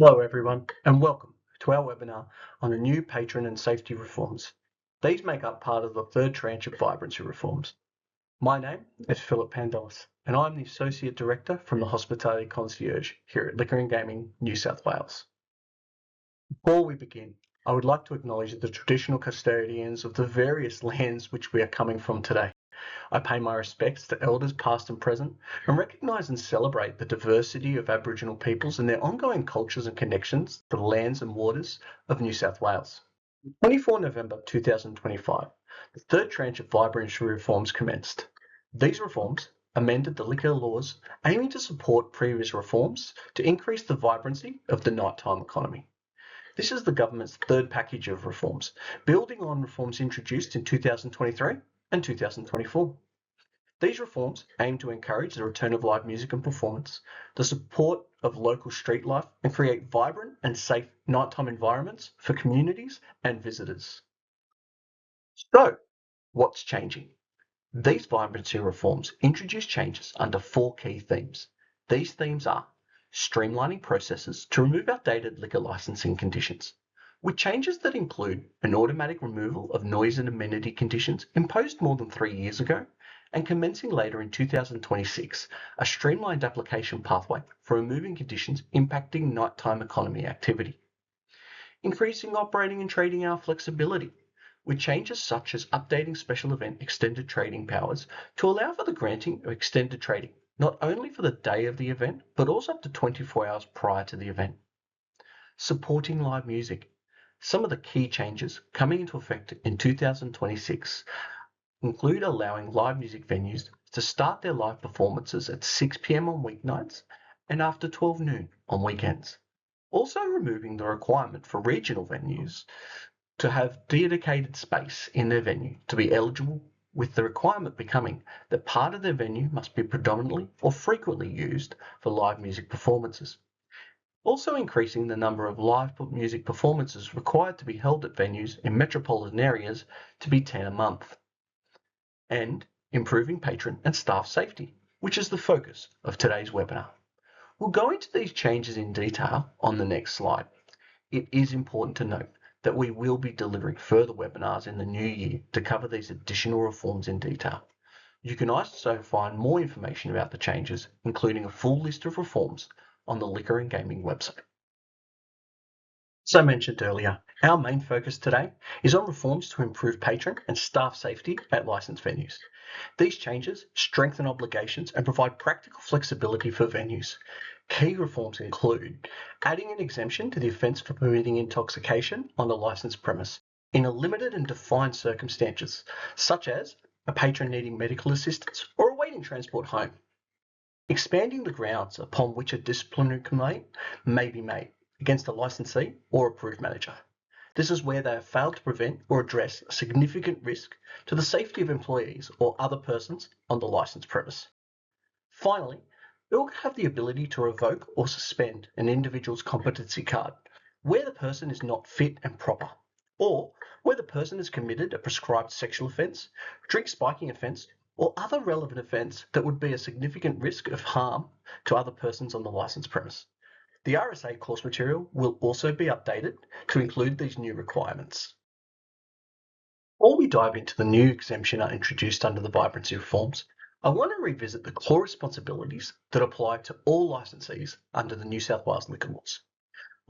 Hello everyone and welcome to our webinar on the new patron and safety reforms. These make up part of the third tranche of Vibrancy Reforms. My name is Philip Pandelis and I'm the Associate Director from the Hospitality Concierge here at Liquor and Gaming New South Wales. Before we begin, I would like to acknowledge the traditional custodians of the various lands which we are coming from today. I pay my respects to elders past and present and recognise and celebrate the diversity of Aboriginal peoples and their ongoing cultures and connections to the lands and waters of New South Wales. On 24 November 2025, the third tranche of Vibrancy Reforms commenced. These reforms amended the liquor laws aiming to support previous reforms to increase the vibrancy of the nighttime economy. This is the government's third package of reforms, building on reforms introduced in 2023 and 2024. These reforms aim to encourage the return of live music and performance, the support of local street life, and create vibrant and safe nighttime environments for communities and visitors. So, what's changing? These vibrancy reforms introduce changes under 4 key themes. These themes are streamlining processes to remove outdated liquor licensing conditions, with changes that include an automatic removal of noise and amenity conditions imposed more than 3 years ago, and commencing later in 2026, a streamlined application pathway for removing conditions impacting nighttime economy activity. Increasing operating and trading hour flexibility, with changes such as updating special event extended trading powers to allow for the granting of extended trading, not only for the day of the event, but also up to 24 hours prior to the event. Supporting live music. Some of the key changes coming into effect in 2026 include allowing live music venues to start their live performances at 6 p.m. on weeknights and after 12 noon on weekends. Also removing the requirement for regional venues to have dedicated space in their venue to be eligible, with the requirement becoming that part of their venue must be predominantly or frequently used for live music performances. Also increasing the number of live music performances required to be held at venues in metropolitan areas to be 10 a month. And improving patron and staff safety, which is the focus of today's webinar. We'll go into these changes in detail on the next slide. It is important to note that we will be delivering further webinars in the new year to cover these additional reforms in detail. You can also find more information about the changes, including a full list of reforms, on the Liquor and Gaming website. As I mentioned earlier, our main focus today is on reforms to improve patron and staff safety at licensed venues. These changes strengthen obligations and provide practical flexibility for venues. Key reforms include adding an exemption to the offence for permitting intoxication on a licensed premise in a limited and defined circumstances, such as a patron needing medical assistance or awaiting transport home. Expanding the grounds upon which a disciplinary complaint may be made against a licensee or approved manager. This is where they have failed to prevent or address a significant risk to the safety of employees or other persons on the licensed premise. Finally, they will have the ability to revoke or suspend an individual's competency card where the person is not fit and proper, or where the person has committed a prescribed sexual offence, drink spiking offence, or other relevant offence that would be a significant risk of harm to other persons on the licensed premise. The RSA course material will also be updated to include these new requirements. Before we dive into the new exemption introduced under the Vibrancy Reforms, I want to revisit the core responsibilities that apply to all licensees under the New South Wales liquor laws.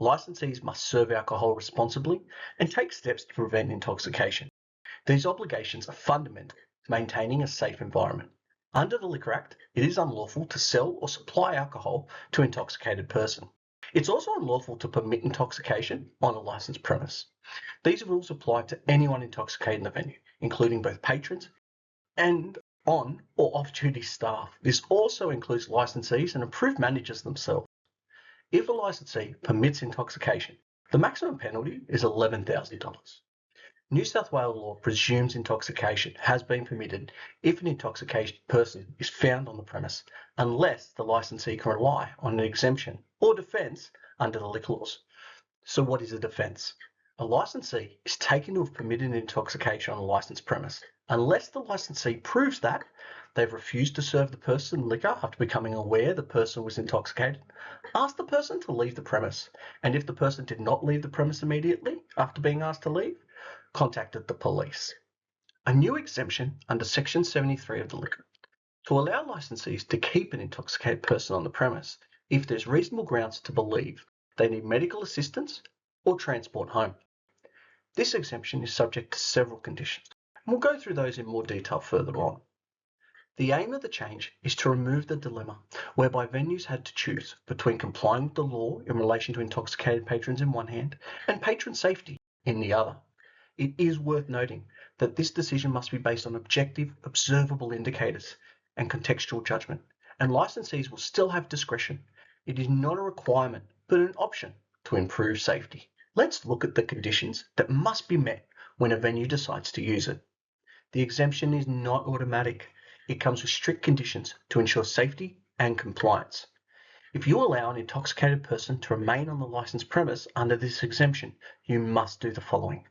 Licensees must serve alcohol responsibly and take steps to prevent intoxication. These obligations are fundamental to maintaining a safe environment. Under the Liquor Act, it is unlawful to sell or supply alcohol to an intoxicated person. It's also unlawful to permit intoxication on a licensed premise. These rules apply to anyone intoxicated in the venue, including both patrons and on or off-duty staff. This also includes licensees and approved managers themselves. If a licensee permits intoxication, the maximum penalty is $11,000. New South Wales law presumes intoxication has been permitted if an intoxicated person is found on the premise, unless the licensee can rely on an exemption or defence under the liquor laws. So what is a defence? A licensee is taken to have permitted intoxication on a licensed premise, unless the licensee proves that they've refused to serve the person liquor after becoming aware the person was intoxicated, ask the person to leave the premise, and if the person did not leave the premise immediately after being asked to leave, contacted the police. A new exemption under Section 73 of the Liquor to allow licensees to keep an intoxicated person on the premise if there's reasonable grounds to believe they need medical assistance or transport home. This exemption is subject to several conditions, and we'll go through those in more detail further on. The aim of the change is to remove the dilemma whereby venues had to choose between complying with the law in relation to intoxicated patrons in one hand and patron safety in the other. It is worth noting that this decision must be based on objective, observable indicators and contextual judgment, and licensees will still have discretion. It is not a requirement, but an option to improve safety. Let's look at the conditions that must be met when a venue decides to use it. The exemption is not automatic. It comes with strict conditions to ensure safety and compliance. If you allow an intoxicated person to remain on the licensed premise under this exemption, you must do the following.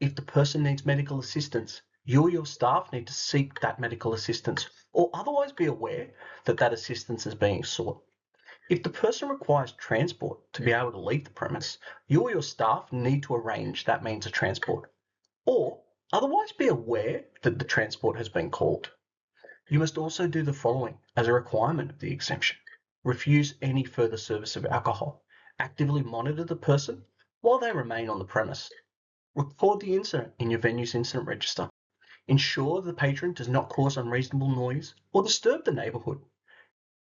If the person needs medical assistance, you or your staff need to seek that medical assistance or otherwise be aware that that assistance is being sought. If the person requires transport to be able to leave the premise, you or your staff need to arrange that means of transport, or otherwise be aware that the transport has been called. You must also do the following as a requirement of the exemption. Refuse any further service of alcohol. Actively monitor the person while they remain on the premise. Record the incident in your venue's incident register. Ensure the patron does not cause unreasonable noise or disturb the neighbourhood.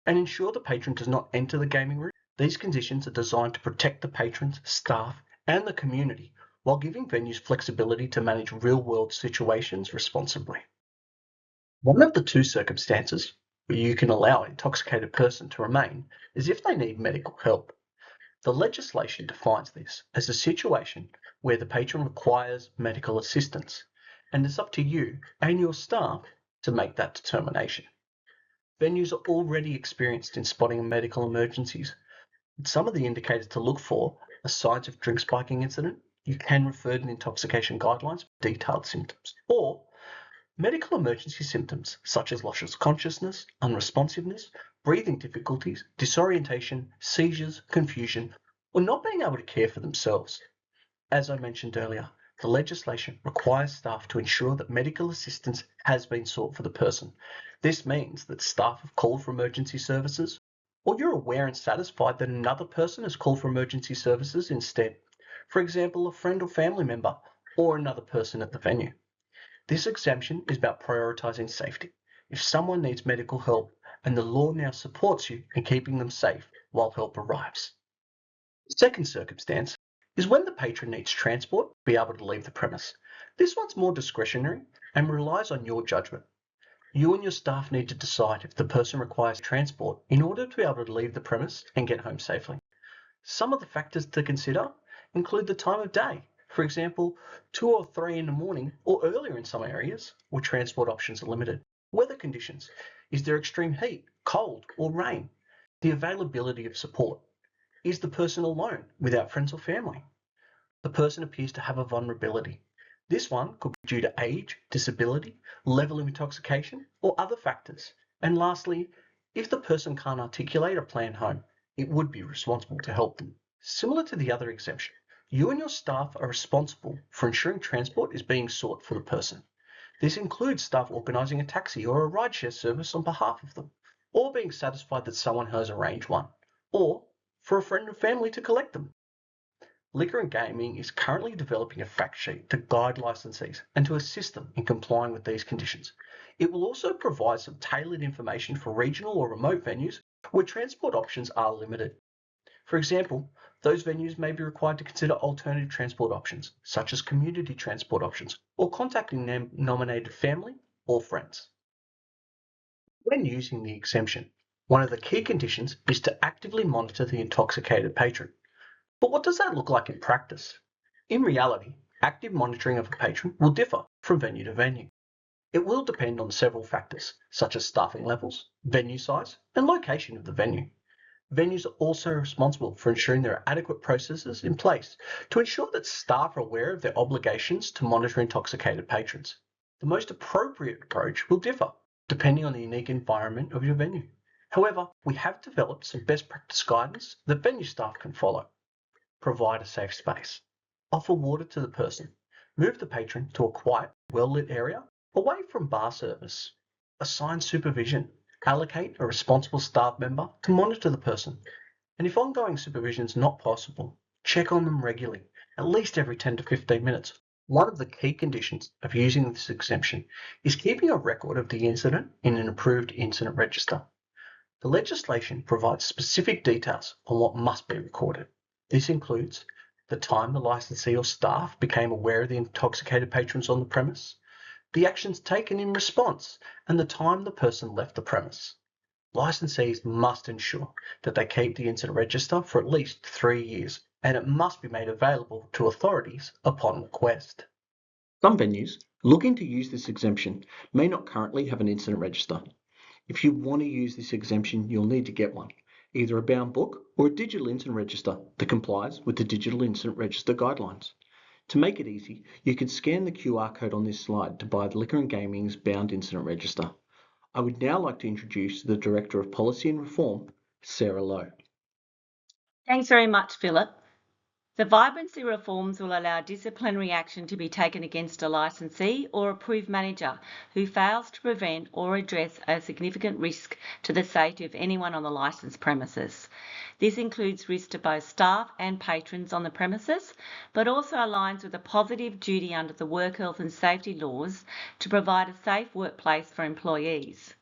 And ensure the patron does not enter the gaming room. These conditions are designed to protect the patrons, staff, and the community while giving venues flexibility to manage real-world situations responsibly. One of the two circumstances where you can allow an intoxicated person to remain is if they need medical help. The legislation defines this as a situation where the patron requires medical assistance, and it's up to you and your staff to make that determination. Venues are already experienced in spotting medical emergencies. Some of the indicators to look for are signs of drink spiking incident. You can refer to the intoxication guidelines for detailed symptoms, or medical emergency symptoms such as loss of consciousness, unresponsiveness, breathing difficulties, disorientation, seizures, confusion, or not being able to care for themselves. As I mentioned earlier, the legislation requires staff to ensure that medical assistance has been sought for the person. This means that staff have called for emergency services, or you're aware and satisfied that another person has called for emergency services instead. For example, a friend or family member, or another person at the venue. This exemption is about prioritising safety. If someone needs medical help and the law now supports you in keeping them safe while help arrives. The second circumstance is when the patron needs transport to be able to leave the premise. This one's more discretionary and relies on your judgment. You and your staff need to decide if the person requires transport in order to be able to leave the premise and get home safely. Some of the factors to consider include the time of day. For example, 2 or 3 in the morning or earlier in some areas where transport options are limited. Weather conditions. Is there extreme heat, cold, or rain? The availability of support. Is the person alone without friends or family? The person appears to have a vulnerability. This one could be due to age, disability, level of intoxication, or other factors. And lastly, if the person can't articulate a plan home, it would be responsible to help them. Similar to the other exemption, you and your staff are responsible for ensuring transport is being sought for the person. This includes staff organising a taxi or a rideshare service on behalf of them, or being satisfied that someone has arranged one, or for a friend and family to collect them. Liquor and Gaming is currently developing a fact sheet to guide licensees and to assist them in complying with these conditions. It will also provide some tailored information for regional or remote venues where transport options are limited. For example, those venues may be required to consider alternative transport options, such as community transport options, or contacting their nominated family or friends. When using the exemption, one of the key conditions is to actively monitor the intoxicated patron. But what does that look like in practice? In reality, active monitoring of a patron will differ from venue to venue. It will depend on several factors, such as staffing levels, venue size, and location of the venue. Venues are also responsible for ensuring there are adequate processes in place to ensure that staff are aware of their obligations to monitor intoxicated patrons. The most appropriate approach will differ, depending on the unique environment of your venue. However, we have developed some best practice guidance that venue staff can follow. Provide a safe space. Offer water to the person. Move the patron to a quiet, well-lit area, away from bar service. Assign supervision. Allocate a responsible staff member to monitor the person. And if ongoing supervision is not possible, check on them regularly, at least every 10 to 15 minutes. One of the key conditions of using this exemption is keeping a record of the incident in an approved incident register. The legislation provides specific details on what must be recorded. This includes the time the licensee or staff became aware of the intoxicated patrons on the premise, the actions taken in response, and the time the person left the premise. Licensees must ensure that they keep the incident register for at least 3 years, and it must be made available to authorities upon request. Some venues looking to use this exemption may not currently have an incident register. If you want to use this exemption, you'll need to get one, either a bound book or a digital incident register that complies with the Digital Incident Register guidelines. To make it easy, you can scan the QR code on this slide to buy the Liquor and Gaming's bound incident register. I would now like to introduce the Director of Policy and Reform, Sarah Lowe. Thanks very much, Philip. The Vibrancy Reforms will allow disciplinary action to be taken against a licensee or approved manager who fails to prevent or address a significant risk to the safety of anyone on the licensed premises. This includes risk to both staff and patrons on the premises, but also aligns with a positive duty under the work health and safety laws to provide a safe workplace for employees.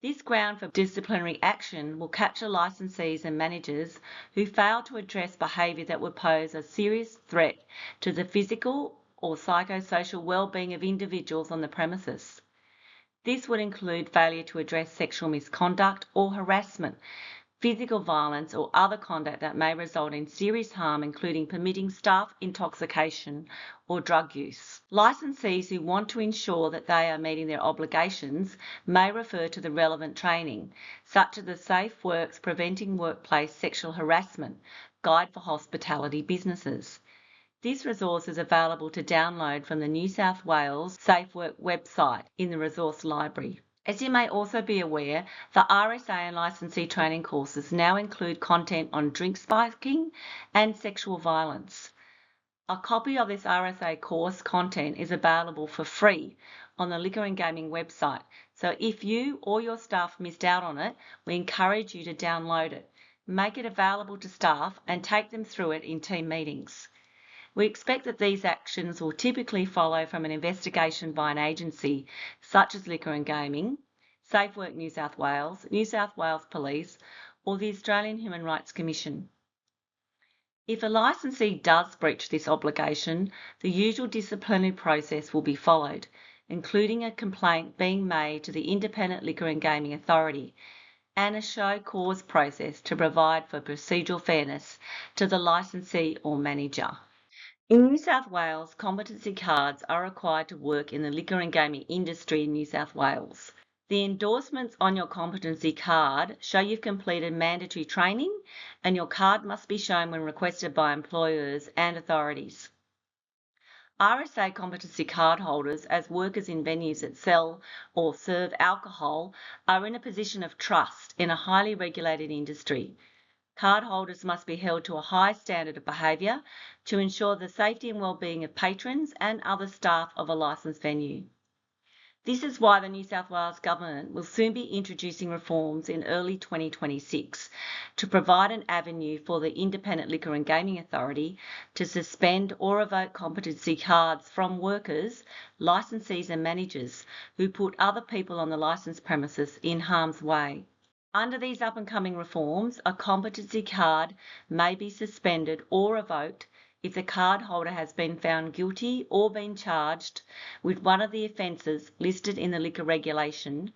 This ground for disciplinary action will capture licensees and managers who fail to address behaviour that would pose a serious threat to the physical or psychosocial well-being of individuals on the premises. This would include failure to address sexual misconduct or harassment, physical violence or other conduct that may result in serious harm, including permitting staff intoxication or drug use. Licensees who want to ensure that they are meeting their obligations may refer to the relevant training, such as the Safe Works Preventing Workplace Sexual Harassment Guide for Hospitality Businesses. This resource is available to download from the New South Wales Safe Work website in the resource library. As you may also be aware, the RSA and licensee training courses now include content on drink spiking and sexual violence. A copy of this RSA course content is available for free on the Liquor and Gaming website, so if you or your staff missed out on it, we encourage you to download it, make it available to staff and take them through it in team meetings. We expect that these actions will typically follow from an investigation by an agency such as Liquor and Gaming, Safe Work New South Wales Police, or the Australian Human Rights Commission. If a licensee does breach this obligation, the usual disciplinary process will be followed, including a complaint being made to the Independent Liquor and Gaming Authority and a show cause process to provide for procedural fairness to the licensee or manager. In New South Wales, competency cards are required to work in the liquor and gaming industry in New South Wales. The endorsements on your competency card show you've completed mandatory training, and your card must be shown when requested by employers and authorities. RSA competency card holders, as workers in venues that sell or serve alcohol, are in a position of trust in a highly regulated industry. Card holders must be held to a high standard of behaviour to ensure the safety and well-being of patrons and other staff of a licensed venue. This is why the New South Wales Government will soon be introducing reforms in early 2026 to provide an avenue for the Independent Liquor and Gaming Authority to suspend or revoke competency cards from workers, licensees and managers who put other people on the licensed premises in harm's way. Under these up-and-coming reforms, a competency card may be suspended or revoked if the card holder has been found guilty or been charged with one of the offences listed in the liquor regulation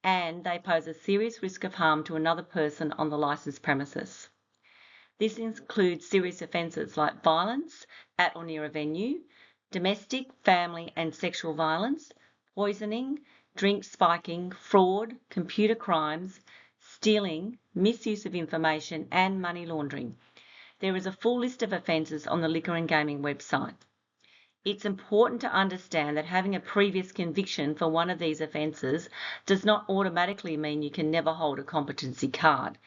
and they pose a serious risk of harm to another person on the licensed premises. This includes serious offences like violence at or near a venue, domestic, family and sexual violence, poisoning, drink spiking, fraud, computer crimes, stealing, misuse of information and money laundering. There is a full list of offences on the Liquor and Gaming website. It's important to understand that having a previous conviction for one of these offences does not automatically mean you can never hold a competency card.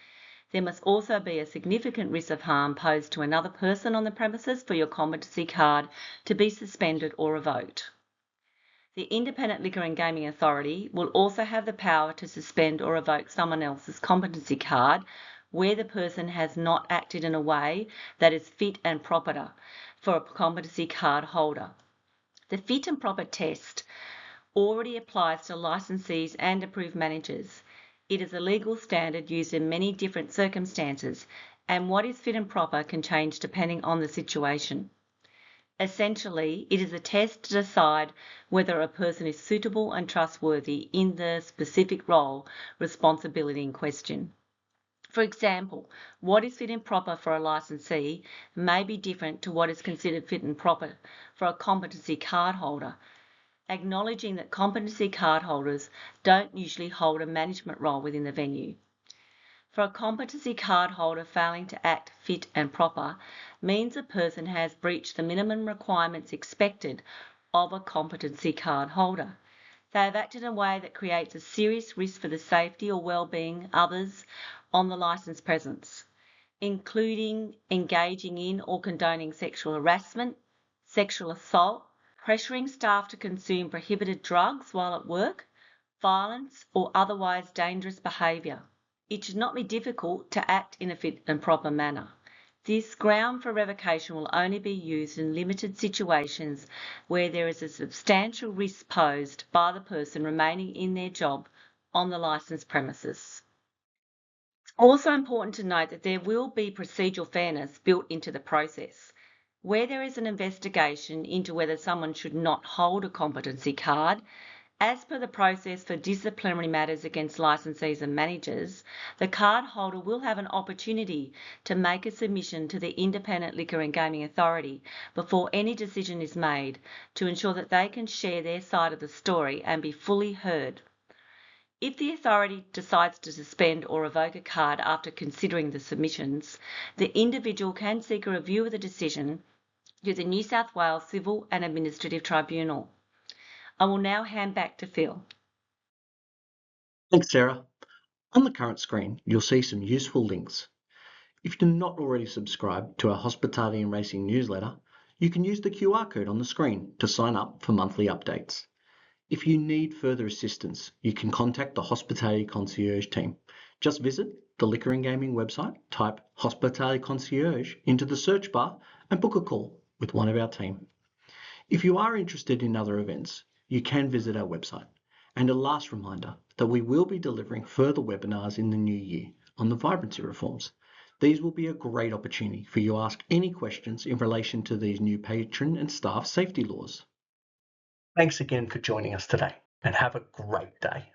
There must also be a significant risk of harm posed to another person on the premises for your competency card to be suspended or revoked. The Independent Liquor and Gaming Authority will also have the power to suspend or revoke someone else's competency card where the person has not acted in a way that is fit and proper for a competency card holder. The fit and proper test already applies to licensees and approved managers. It is a legal standard used in many different circumstances, and what is fit and proper can change depending on the situation. Essentially, it is a test to decide whether a person is suitable and trustworthy in the specific role responsibility in question. For example, what is fit and proper for a licensee may be different to what is considered fit and proper for a competency card holder, acknowledging that competency card holders don't usually hold a management role within the venue. For a competency card holder, failing to act fit and proper means a person has breached the minimum requirements expected of a competency card holder. They have acted in a way that creates a serious risk for the safety or well-being of others on the licensed presence, including engaging in or condoning sexual harassment, sexual assault, pressuring staff to consume prohibited drugs while at work, violence, or otherwise dangerous behaviour. It should not be difficult to act in a fit and proper manner. This ground for revocation will only be used in limited situations where there is a substantial risk posed by the person remaining in their job on the licensed premises. It's also important to note that there will be procedural fairness built into the process. Where there is an investigation into whether someone should not hold a competency card, as per the process for disciplinary matters against licensees and managers, the card holder will have an opportunity to make a submission to the Independent Liquor and Gaming Authority before any decision is made to ensure that they can share their side of the story and be fully heard. If the authority decides to suspend or revoke a card after considering the submissions, the individual can seek a review of the decision to the New South Wales Civil and Administrative Tribunal. I will now hand back to Phil. Thanks, Sarah. On the current screen, you'll see some useful links. If you're not already subscribed to our Hospitality and Racing newsletter, you can use the QR code on the screen to sign up for monthly updates. If you need further assistance, you can contact the Hospitality Concierge team. Just visit the Liquor and Gaming website, type Hospitality Concierge into the search bar and book a call with one of our team. If you are interested in other events, you can visit our website. And a last reminder that we will be delivering further webinars in the new year on the Vibrancy Reforms. These will be a great opportunity for you to ask any questions in relation to these new patron and staff safety laws. Thanks again for joining us today, and have a great day.